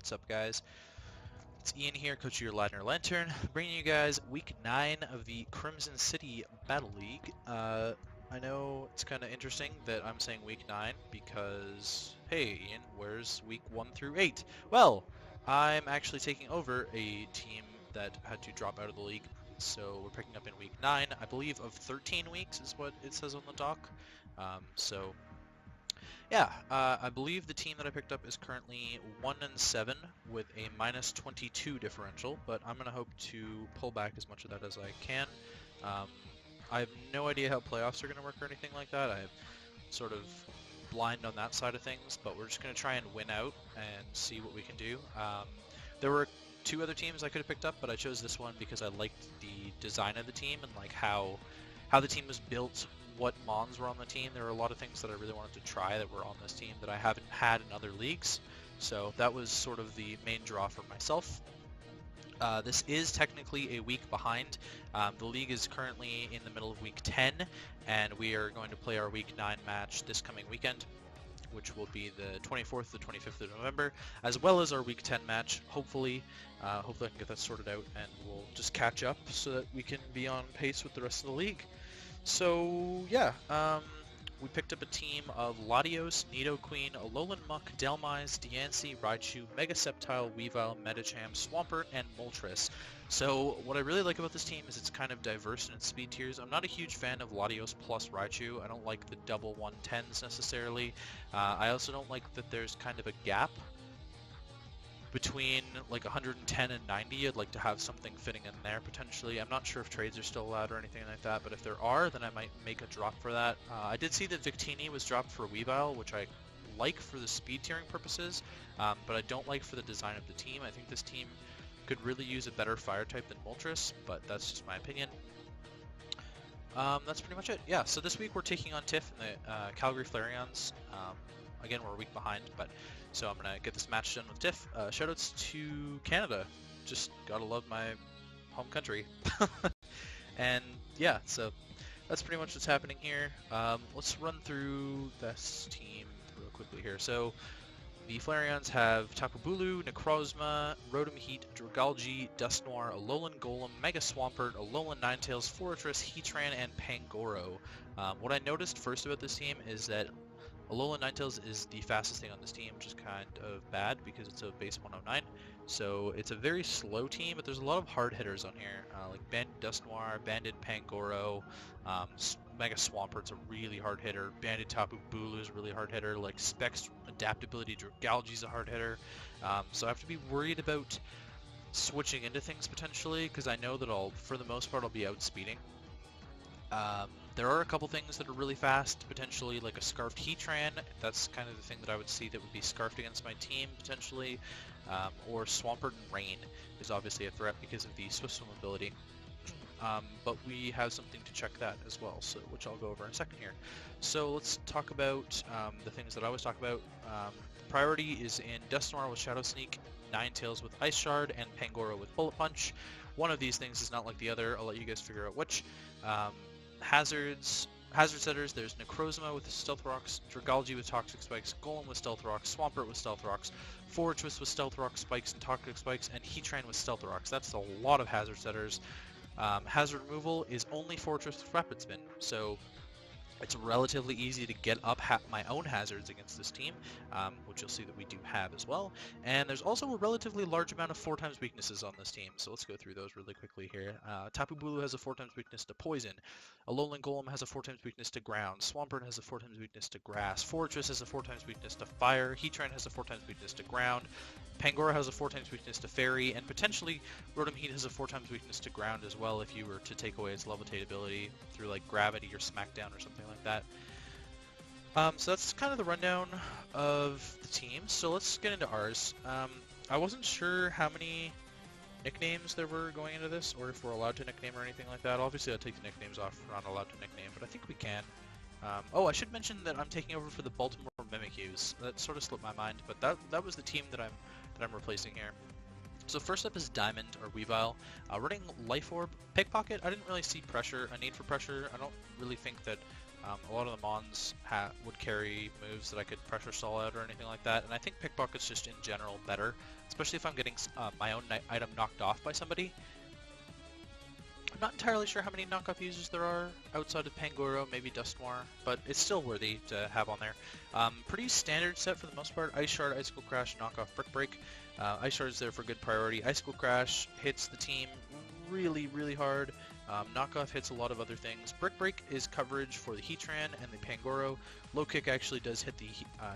what's up guys? It's Ian here, coach of your Ladner Lanturn, bringing you guys week 9 of the Crimson City Battle League. I know it's kind of interesting that I'm saying week 9 because, hey Ian, where's week 1 through 8? Well, I'm actually taking over a team that had to drop out of the league, so we're picking up in week 9, I believe of 13 weeks is what it says on the doc. I believe the team that I picked up is currently 1-7 with a -22 differential, but I'm going to hope to pull back as much of that as I can. I have no idea how playoffs are going to work or anything like that. I'm sort of blind on that side of things, but we're just going to try and win out and see what we can do. There were 2 other teams I could have picked up, but I chose this one because I liked the design of the team and like how the team was built, what mons were on the team. There were a lot of things that I really wanted to try that were on this team that I haven't had in other leagues. So that was sort of the main draw for myself. This is technically a week behind. The league is currently in the middle of week 10, and we are going to play our week 9 match this coming weekend, which will be the 24th to 25th of November, as well as our week 10 match. Hopefully I can get that sorted out and we'll just catch up so that we can be on pace with the rest of the league. So yeah, we picked up a team of Latios, Nidoqueen, Alolan Muck, Delmise, Diancie, Raichu, Megaseptile, Weavile, Medicham, Swampert, and Moltres. So what I really like about this team is it's kind of diverse in its speed tiers. I'm not a huge fan of Latios plus Raichu. I don't like the double 110s necessarily. I also don't like that there's kind of a gap between like 110 and 90. I'd like to have something fitting in there potentially. I'm not sure if trades are still allowed or anything like that, but if there are, then I might make a drop for that. I did see that Victini was dropped for Weavile, which I like for the speed tiering purposes, but I don't like for the design of the team. I think this team could really use a better fire type than Moltres, but that's just my opinion. That's pretty much it. Yeah, so this week we're taking on Tiff and the Calgary Flareons. Again, we're a week behind, so I'm going to get this match done with Tiff. Shoutouts to Canada. Just gotta love my home country. And yeah, so that's pretty much what's happening here. Let's run through this team real quickly here. So the Flareons have Tapu Bulu, Necrozma, Rotom Heat, Dragalge, Dusknoir, Alolan Golem, Mega Swampert, Alolan Ninetales, Fortress, Heatran, and Pangoro. What I noticed first about this team is that Alolan Ninetales is the fastest thing on this team, which is kind of bad because it's a base 109. So it's a very slow team, but there's a lot of hard hitters on here, like Banded Dusknoir, Banded Pangoro, Mega Swampert's a really hard hitter, Banded Tapu Bulu is a really hard hitter, like Specs Adaptability Dragalge's a hard hitter. So I have to be worried about switching into things potentially, because I know that for the most part, I'll be outspeeding. There are a couple things that are really fast, potentially like a Scarfed Heatran. That's kind of the thing that I would see that would be scarfed against my team, potentially. Or Swampert and Rain is obviously a threat because of the Swift Swim ability. But we have something to check that as well, so which I'll go over in a second here. So let's talk about the things that I always talk about. Priority is in Dusknoir with Shadow Sneak, Ninetales with Ice Shard, and Pangoro with Bullet Punch. One of these things is not like the other. I'll let you guys figure out which. Hazard setters, there's Necrozma with Stealth Rocks, Dragalge with Toxic Spikes, Golem with Stealth Rocks, Swampert with Stealth Rocks, Fortress with Stealth Rock Spikes and Toxic Spikes, and Heatran with Stealth Rocks. That's a lot of hazard setters. Hazard removal is only Fortress with Rapid Spin, so it's relatively easy to get up my own hazards against this team, which you'll see that we do have as well. And there's also a relatively large amount of 4x weaknesses on this team, so let's go through those really quickly here. Tapu Bulu has a 4x weakness to Poison. Alolan Golem has a 4x weakness to Ground. Swampert has a 4x weakness to Grass. Fortress has a 4x weakness to Fire. Heatran has a 4x weakness to Ground. Pangoro has a 4x weakness to Fairy, and potentially Rotom Heat has a 4x weakness to Ground as well if you were to take away its Levitate ability through like Gravity or Smackdown or something like that. So that's kind of the rundown of the team. So let's get into ours. I wasn't sure how many nicknames there were going into this, or if we're allowed to nickname or anything like that. Obviously I'll take the nicknames off if we're not allowed to nickname, but I think we can. Oh, I should mention that I'm taking over for the Baltimore Mimikyus. That sort of slipped my mind, but that was the team that I'm replacing here. So first up is Diamond, or Weavile. Running Life Orb. Pickpocket, I didn't really see a need for pressure. I don't really think that a lot of the Mons would carry moves that I could pressure stall out or anything like that, and I think Pickpocket's just in general better. especially if I'm getting my own item knocked off by somebody. I'm not entirely sure how many knockoff users there are outside of Pangoro, maybe Dustnoir, but it's still worthy to have on there. Pretty standard set for the most part. Ice Shard, Icicle Crash, knockoff Brick Break. Ice Shard is there for good priority. Icicle Crash hits the team really, really hard. Knockoff hits a lot of other things. Brick Break is coverage for the Heatran and the Pangoro. Low Kick actually does hit the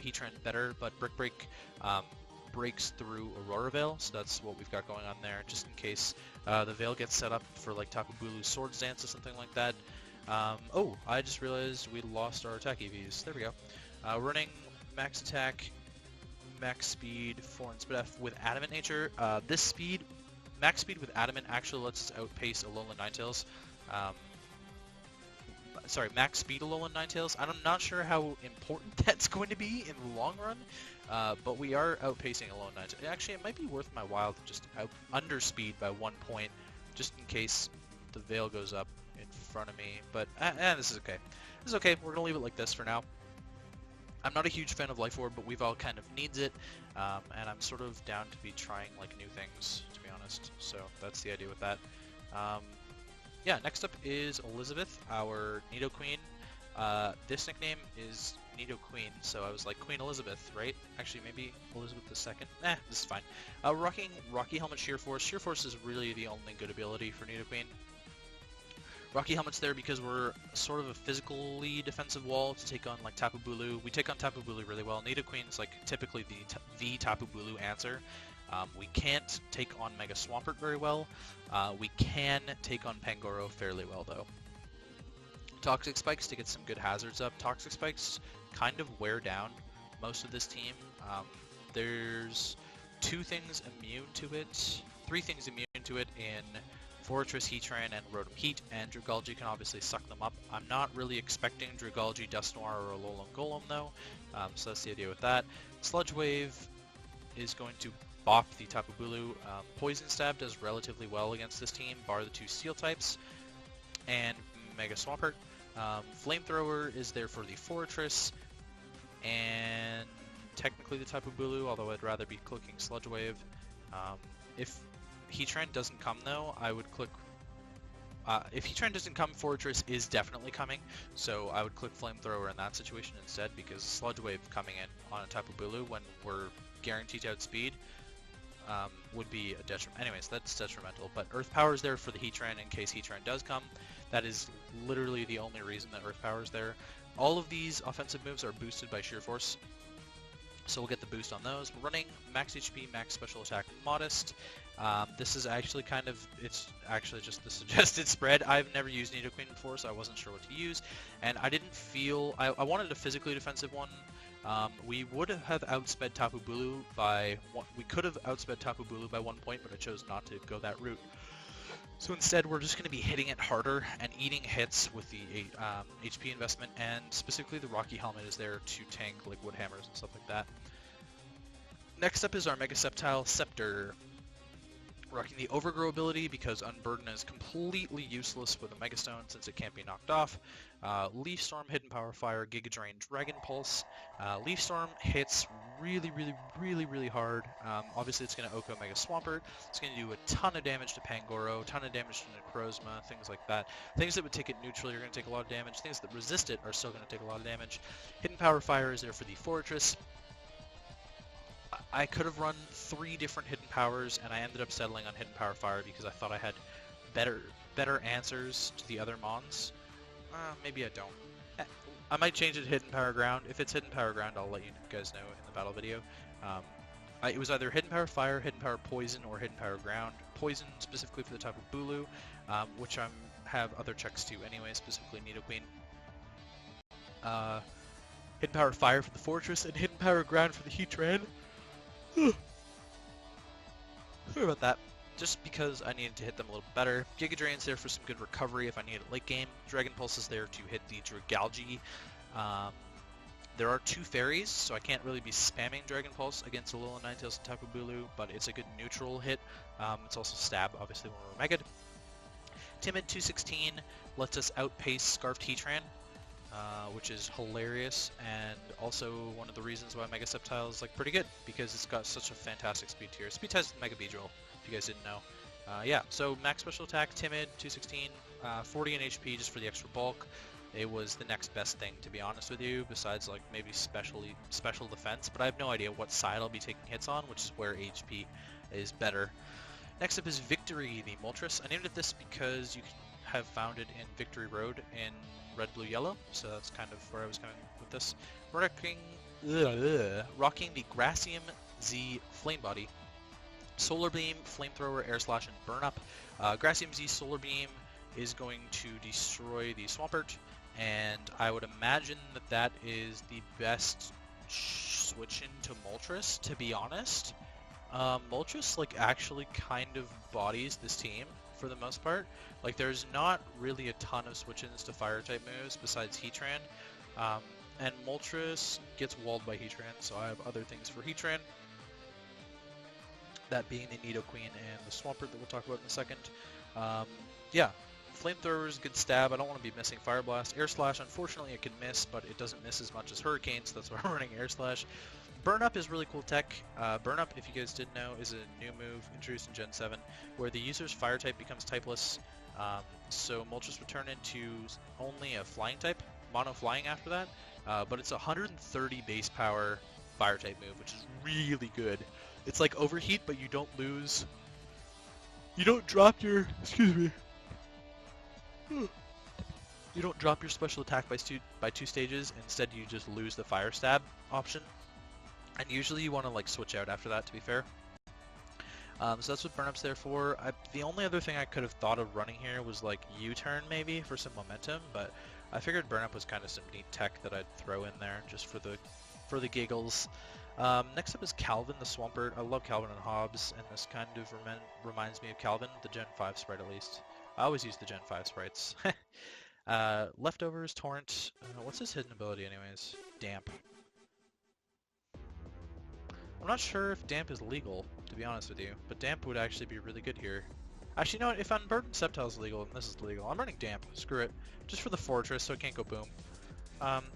Heatran better, but Brick Break breaks through Aurora Veil, so that's what we've got going on there, just in case the Veil gets set up for like Tapu Bulu's Swords Dance or something like that. Oh, I just realized we lost our attack EVs. There we go. Running max attack, max speed, 4 and speed F with Adamant Nature. This speed, max speed with Adamant actually lets us outpace Alolan Ninetales. Sorry, max speed Alolan Ninetales. I'm not sure how important that's going to be in the long run, but we are outpacing Alolan Ninetales. Actually, it might be worth my while to just underspeed by 1 point, just in case the Veil goes up in front of me. But this is okay. This is okay. We're gonna leave it like this for now. I'm not a huge fan of Life Orb, but Weavile kind of needs it, and I'm sort of down to be trying like new things, to be honest. So that's the idea with that. Yeah, next up is Elizabeth, our Nidoqueen. This nickname is Nidoqueen, so I was like Queen Elizabeth, right? Actually, maybe Elizabeth II. This is fine. Rocking Rocky Helmet Sheer Force. Sheer Force is really the only good ability for Nidoqueen. Rocky Helmet's there because we're sort of a physically defensive wall to take on like Tapu Bulu. We take on Tapu Bulu really well. Nidoqueen's like typically the Tapu Bulu answer. We can't take on Mega Swampert very well. We can take on Pangoro fairly well, though. Toxic Spikes to get some good hazards up. Toxic Spikes kind of wear down most of this team. There's 2 things immune to it, 3 things immune to it in Fortress, Heatran, and Rotom Heat, and Dragalge can obviously suck them up. I'm not really expecting Dragalge, Dustnoir, or Alolan Golem, though, so that's the idea with that. Sludge Wave is going to bop the Tapu Bulu. Poison Stab does relatively well against this team, bar the 2 Steel types, and Mega Swampert. Flamethrower is there for the Fortress, and technically the Tapu Bulu, although I'd rather be clicking Sludge Wave. If Heatran doesn't come, though, I would click... if Heatran doesn't come, Fortress is definitely coming, so I would click Flamethrower in that situation instead, because Sludge Wave coming in on a Tapu Bulu when we're guaranteed to outspeed would be a detriment. Anyways, that's detrimental. But Earth Power is there for the Heatran in case Heatran does come. That is literally the only reason that Earth Power is there. All of these offensive moves are boosted by Sheer Force, so we'll get the boost on those. We're running max HP, max special attack, modest. This is actually it's actually just the suggested spread. I've never used Nidoqueen before, so I wasn't sure what to use, and I didn't feel, I wanted a physically defensive one. We would have outsped Tapu Bulu by we could have outsped Tapu Bulu by 1 point, but I chose not to go that route. So instead, we're just going to be hitting it harder and eating hits with the HP investment, and specifically the Rocky Helmet is there to tank like Wood Hammers and stuff like that. Next up is our Mega Sceptile Scepter. Rocking the Overgrow ability because Unburden is completely useless with a Mega Stone since it can't be knocked off. Leaf Storm, Hidden Power Fire, Giga Drain, Dragon Pulse. Leaf Storm hits really hard. Obviously it's going to Oko Mega Swampert. It's going to do a ton of damage to Pangoro, a ton of damage to Necrozma, things like that. Things that would take it neutral, you're going to take a lot of damage. Things that resist it are still going to take a lot of damage. Hidden Power Fire is there for the Fortress. I could have run 3 different Hidden Powers, and I ended up settling on Hidden Power Fire because I thought I had better answers to the other Mons. Maybe I don't. I might change it to Hidden Power Ground. If it's Hidden Power Ground, I'll let you guys know in the battle video. It was either Hidden Power Fire, Hidden Power Poison, or Hidden Power Ground. Poison specifically for the Tapu Bulu, which I have other checks too anyway, specifically Nidoqueen. Hidden Power Fire for the Fortress, and Hidden Power Ground for the Heatran. Sorry about that. Just because I needed to hit them a little better. Giga Drain's there for some good recovery if I need it late game. Dragon Pulse is there to hit the Dragalge. There are 2 fairies, so I can't really be spamming Dragon Pulse against Alolan Ninetales and Tapu Bulu, but it's a good neutral hit. It's also stab, obviously, when we're Mega'd. Timid 216 lets us outpace Scarfed Heatran. which is hilarious, and also one of the reasons why Mega Sceptile is like pretty good, because it's got such a fantastic speed tier. Speed test Mega Beedrill, if you guys didn't know. Yeah, so max special attack, timid, 216, 40 in HP just for the extra bulk. It was the next best thing, to be honest with you, besides like maybe special defense, but I have no idea what side I'll be taking hits on, which is where HP is better. Next up is Victory, the Moltres. I named it this because you have found it in Victory Road in Red, Blue, Yellow, so that's kind of where I was going with this. Rocking the Gracium Z Flame Body. Solar Beam, Flamethrower, Air Slash, and Burn Up. Gracium Z Solar Beam is going to destroy the Swampert, and I would imagine that that is the best switch into Moltres, to be honest. Moltres like actually kind of bodies this team for the most part. Like there's not really a ton of switch-ins to fire type moves besides Heatran, and Moltres gets walled by Heatran, so I have other things for Heatran. That being the Nidoqueen and the Swampert that we'll talk about in a second. Yeah, Flamethrower is a good stab. I don't want to be missing Fire Blast. Air Slash, unfortunately, it can miss, but it doesn't miss as much as Hurricane, so that's why I'm running Air Slash. Burn Up is really cool tech. Burn Up, if you guys didn't know, is a new move introduced in Gen 7, where the user's fire type becomes typeless. So Moltres would turn into only a flying type, mono flying after that, but it's 130 base power fire type move, which is really good. It's like Overheat, but you don't lose. You don't drop your. Excuse me. You don't drop your special attack by two stages. Instead, you just lose the fire stab option. And usually, you want to like switch out after that. To be fair. So that's what Burn Up's there for. The only other thing I could have thought of running here was like U-turn maybe for some momentum, but I figured Burn Up was kind of some neat tech that I'd throw in there just for the giggles. Next up is Calvin the Swampert. I love Calvin and Hobbs, and this kind of reminds me of Calvin, the Gen 5 sprite at least. I always use the Gen 5 sprites. Leftovers, Torrent. What's his hidden ability anyways? Damp. I'm not sure if Damp is legal, to be honest with you, but Damp would actually be really good here. Actually, you know what? If Unburdened Sceptile is legal and this is legal, I'm running Damp. Screw it. Just for the Fortress, so it can't go boom.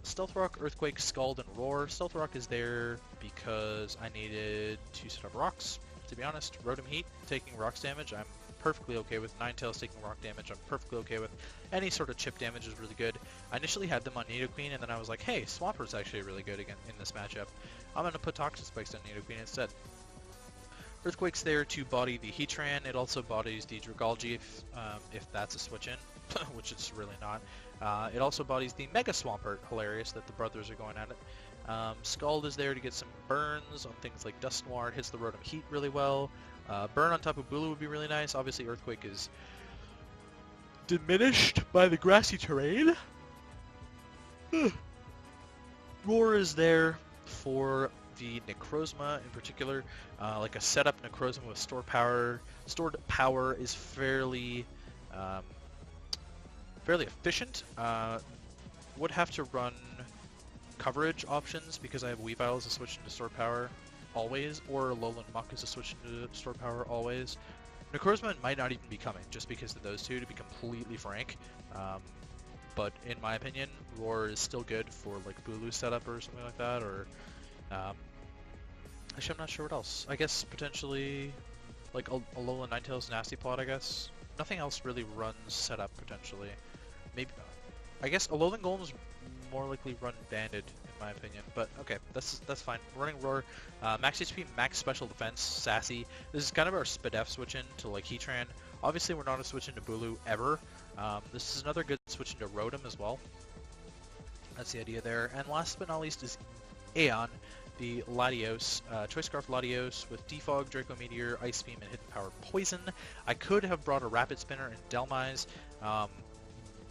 Stealth Rock, Earthquake, Scald, and Roar. Stealth Rock is there because I needed to set up rocks, to be honest. Rotom Heat, taking rocks damage, I'm perfectly okay with. Ninetales taking rock damage, I'm perfectly okay with. Any sort of chip damage is really good. I initially had them on Nidoqueen, and then I was like, hey, Swampert's actually really good again in this matchup. I'm going to put Toxic Spikes on Nidoqueen instead. Earthquake's there to body the Heatran. It also bodies the Dragalge if that's a switch-in, which it's really not. It also bodies the Mega Swampert, hilarious that the brothers are going at it. Scald is there to get some burns on things like Dust Noir. It hits the Rotom Heat really well. Burn on top of Bulu would be really nice. Obviously Earthquake is diminished by the grassy terrain. Roar is there for the Necrozma in particular, like a setup Necrozma with stored power. Stored power is fairly efficient. Would have to run coverage options because I have Weavile as a switch into stored power always, or Lowland Muck as a switch into stored power always. Necrozma might not even be coming just because of those two, to be completely frank. But in my opinion, Roar is still good for like Bulu setup or something like that, or actually I'm not sure what else. I guess potentially like Alolan Ninetales Nasty Plot, I guess. Nothing else really runs setup potentially. Maybe, I guess Alolan Golems more likely run Banded in my opinion, but okay, that's fine. We're running Roar, max HP, max special defense, Sassy. This is kind of our SpDef switch in to like Heatran. Obviously we're not a switch into Bulu ever. This is another good switch into Rotom as well. That's the idea there. And last but not least is Aeon, the Latios, Choice Scarf Latios with Defog, Draco Meteor, Ice Beam, and Hidden Power Poison. I could have brought a Rapid Spinner and Delmise,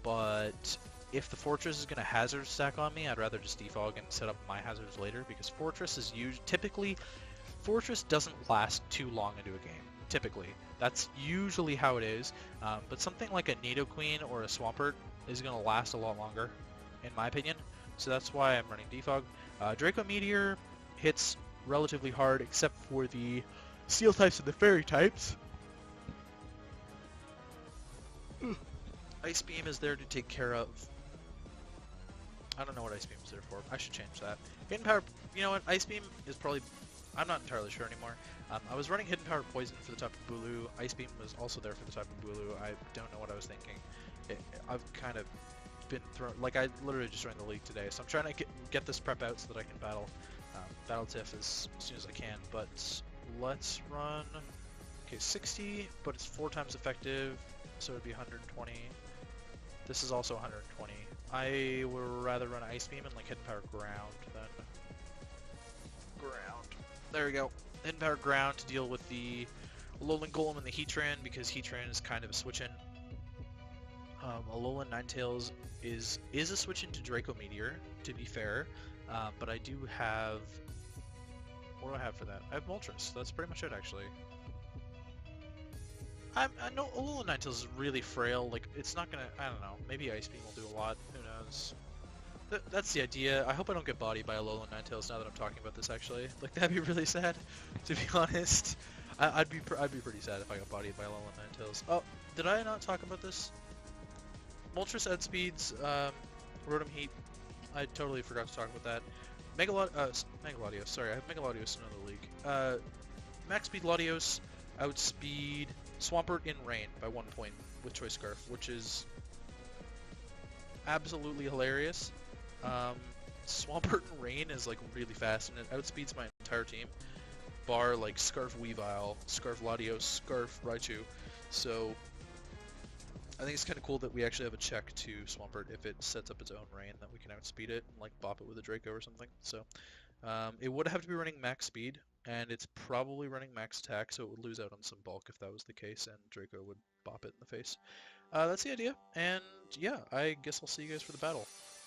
but if the Fortress is going to hazard stack on me, I'd rather just defog and set up my hazards later, because Fortress is typically, Fortress doesn't last too long into a game, typically. That's usually how it is, but something like a Nidoqueen or a Swampert is going to last a lot longer, in my opinion, so that's why I'm running defog. Draco Meteor hits relatively hard, except for the Steel types and the Fairy types. Ice Beam is there to take care of I don't know what Ice Beam is there for. I should change that. Hidden Power, you know what? Ice Beam is probably, I'm not entirely sure anymore. I was running Hidden Power Poison for the type of Bulu. Ice Beam was also there for the type of Bulu. I don't know what I was thinking. I've kind of been thrown, like I literally just joined the league today, so I'm trying to get this prep out so that I can battle Tiff as soon as I can. But let's run, okay, 60, but it's 4 times effective, so it'd be 120. This is also 120. I would rather run Ice Beam and like Hidden Power Ground than Ground. There we go. Hidden Power Ground to deal with the Alolan Golem and the Heatran, because Heatran is kind of a switch-in. Alolan Ninetales is a switch-in to Draco Meteor, to be fair, but I do have... What do I have for that? I have Moltres. That's pretty much it, actually. I know Alolan Ninetales is really frail. Like, it's not gonna... I don't know. Maybe Ice Beam will do a lot. Who knows? That's the idea. I hope I don't get bodied by Alolan Ninetales now that I'm talking about this, actually. Like, that'd be really sad, to be honest. I'd be pretty sad if I got bodied by Alolan Ninetales. Oh, did I not talk about this? Moltres outspeeds Rotom Heat. I totally forgot to talk about that. Megalodios, sorry, I have Megalodios in another league. Max Speed Latios outspeed Swampert in Rain by 1 point with Choice Scarf, which is absolutely hilarious. Swampert in Rain is like really fast, and it outspeeds my entire team, bar like Scarf Weavile, Scarf Latios, Scarf Raichu. So I think it's kind of cool that we actually have a check to Swampert if it sets up its own Rain, that we can outspeed it and like bop it with a Draco or something. So it would have to be running max speed, and it's probably running max attack, so it would lose out on some bulk if that was the case, and Draco would bop it in the face. That's the idea, and yeah, I guess I'll see you guys for the battle.